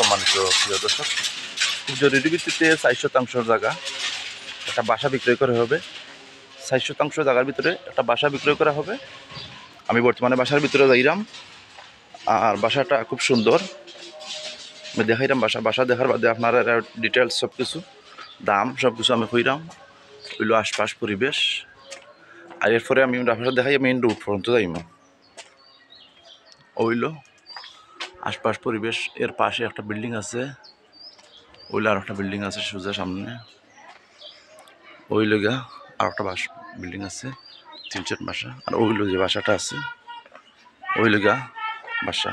সম্মানিত প্রিয় দর্শক, খুব জরুরি ভিত্তিতে 4 শতাংশ জায়গা একটা বাসা বিক্রয় করা হবে। 4 শতাংশ জায়গার ভিতরে একটা বাসা বিক্রয় করা হবে। আমি বর্তমানে বাসার ভিতরে যাইলাম, আর বাসাটা খুব সুন্দর। আমি দেখাইলাম বাসা দেখার বাদে আপনারা ডিটেলস সব কিছু দাম সব কিছু আমি কইলাম। হইল আশপাশ পরিবেশ, আর এরপরে আমি বাসা দেখাই মেইন রোড পর্যন্ত যাইম। ওইল আশপাশ পরিবেশ, এর পাশে একটা বিল্ডিং আছে, ওইলে আর একটা বিল্ডিং আছে সোজা সামনে। ওই লগা আর একটা বিল্ডিং আছে, 3-4 বাসা। আর ওই যে বাসাটা আছে ওই লগা বাসা।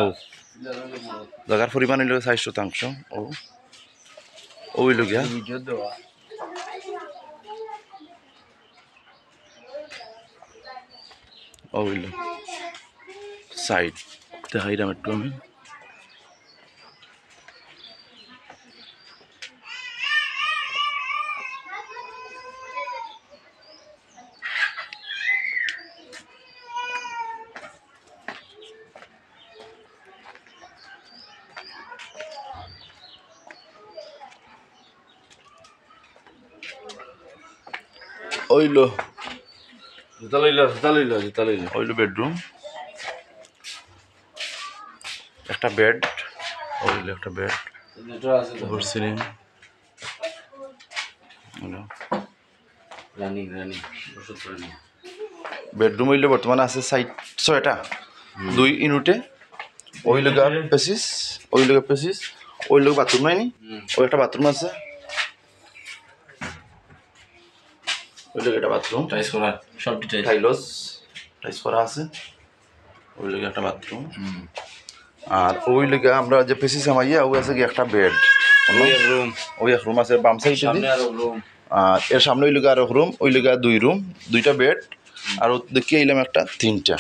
ও জায়গার পরিমাণ হইল 4 শতাংশ। ওই লগিয়া ওইল সাইড দেখাইলাম একটু আমি। ওইলো ওইলো বেডরুম, একটা বেড, ওইলো একটা বেড, সিলিং। বেডরুম হইলে বর্তমানে আছে 6টা, 2 ইউনিটে। ওই লগা পেসিস, ওই লগা পেসিস, ওই লোক বাথরুম নাই নি, ওই একটা বাথরুম আছে, ওই লোক একটা বাথরুম টাইস করা, সব টাইস করা আছে। ওই লোক একটা বাথরুম, আর ওই লোকে আমরা যে পেসিস আমাইয়া ওই আছে কি একটা বেড, ওই এক রুম আছে বাম সাইডে, আর এর সামনে ওই লোক আর এক রুম, ওই লোক 2 রুম, 2টা বেড। আর দেখি আইলাম একটা 3টা।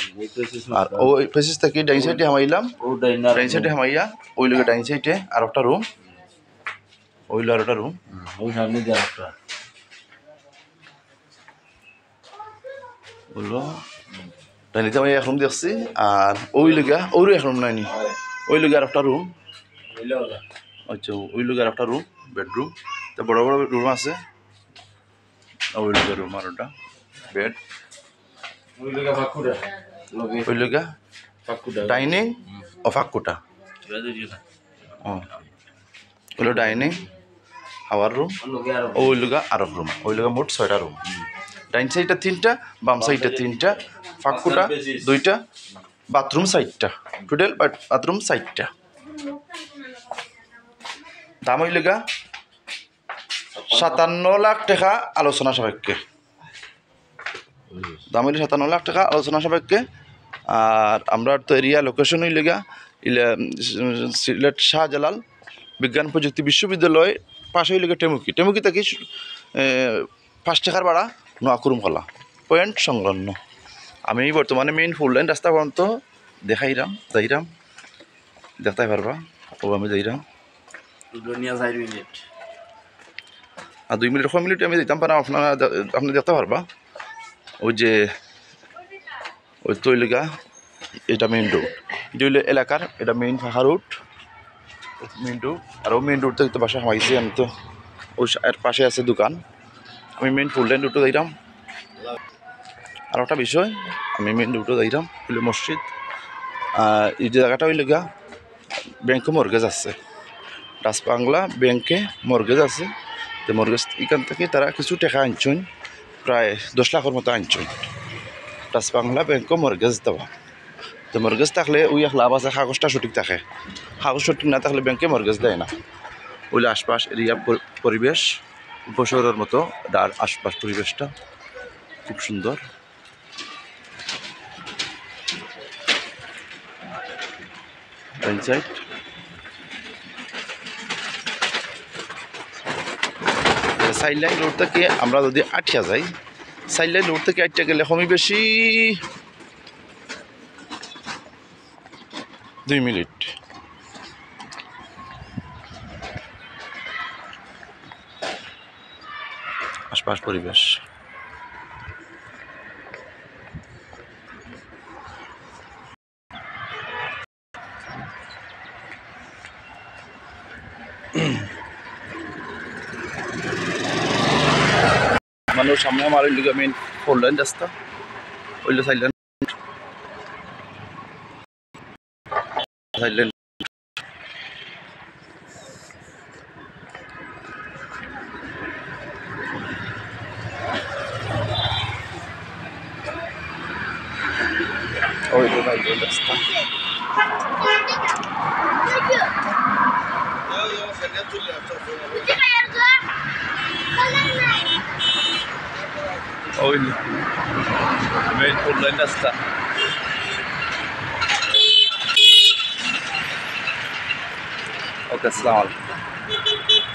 আর ওই পেসিস থেকে ডাইন সাইডে হামাইলাম, ডাইন সাইডে হামাইয়া ওই লোক ডাইন সাইডে আর একটা রুম, ওই লোক আর একটা রুম, ওই সামনে দিয়ে একটা বললো ডাইনিতে আমি এক রুম দেখছি। আর ওই লোক ওরও এক রুম নাইনি, ওই লোক আর একটা রুম। আচ্ছা, ওই লোক আর একটা রুম বেডরুম, তো বড় বড় রুম আছে। ওই লোকের রুম আর ওটা বেড, ওই লোক ডাইনিং ও ফাঁকুটা, ওইলো ডাইনিং হাওয়ার রুম, ওই লোক আর রুম, ওই লোক মোট 6টা রুম। ডাইন সাইডটা 3টা, বাম সাইডটা 3টা, ফাঁকুটা 2টা, বাথরুম 4টা, টোটাল বাথরুম 4টা। দাম হইল 57 লাখ টাকা আলোচনা সাপেক্ষে। দাম হইলে 57 লাখ টাকা আলোচনা সাপেক্ষে। আর আমরা তো এরিয়া লোকেশন হইল সিলেট শাহজালাল বিজ্ঞান প্রযুক্তি বিশ্ববিদ্যালয় পাশে হইল টেমুকি। টেমুকি থেকে 5 টাকার ভাড়া নোয়াকুরুম খোলা পয়েন্ট সংলগ্ন। আমি বর্তমানে মেইন ফুল লাইন রাস্তা পর্যন্ত যাইরাম, দেখতে পারবা। ও আমি যাইরাম, আর 2 মিনিট 1 মিনিট আমি যেতাম পারা, আপনি দেখতে পারবা। ওই যে ওই তৈলিকা, এটা মেইন রোড, এটা হইলে এলাকার, এটা মেইন ফাঁকা রোড, মেইন রোড। আর ও মেইন রোড থেকে তো বাসা হামাইছি আমি, তো ওই এর পাশে আছে দোকান। আমি মেইন ফুল লাইন রুটে যাইলাম। আর একটা বিষয়, আমি মেইন রুটে যাইলাম হইলে মসজিদ। এই যে জায়গাটা হইলে ব্যাংকে মর্গেজ আছে, ডাচ বাংলা ব্যাংকে মর্গেজ আছে। তো মর্গেজ এখান থেকে তারা কিছু টাকা আনছেন, প্রায় 10 লাখের মতো আনছেন। ডাচ বাংলা ব্যাংকে মর্গেজ দেওয়া, তো মর্গেজ থাকলে ওই এক লাভ আছে, কাগজটা সঠিক থাকে। কাগজ সঠিক না থাকলে ব্যাংকে মর্গেজ দেয় না। ওইলে আশপাশ এরিয়া পরিবেশ উপশহরের মতো, আর আশপাশ পরিবেশটা খুব সুন্দর। সাইড সাইড লাইন রোড থেকে আমরা যদি আটকে যাই, সাইড লাইন রোড থেকে আটকে গেলে কমই বেশি 2 মিনিট। আশপাশ পরিবেশ মানে সামনে আমার ওই লিগে মেইন 4 লাইন রাস্তা ওইলো সাইলেন সাইলেন ওইলো সাইলেন রাস্তা ওইলো মেইন 4 লাইন রাস্তা ওকে আসসালামু আলাইকুম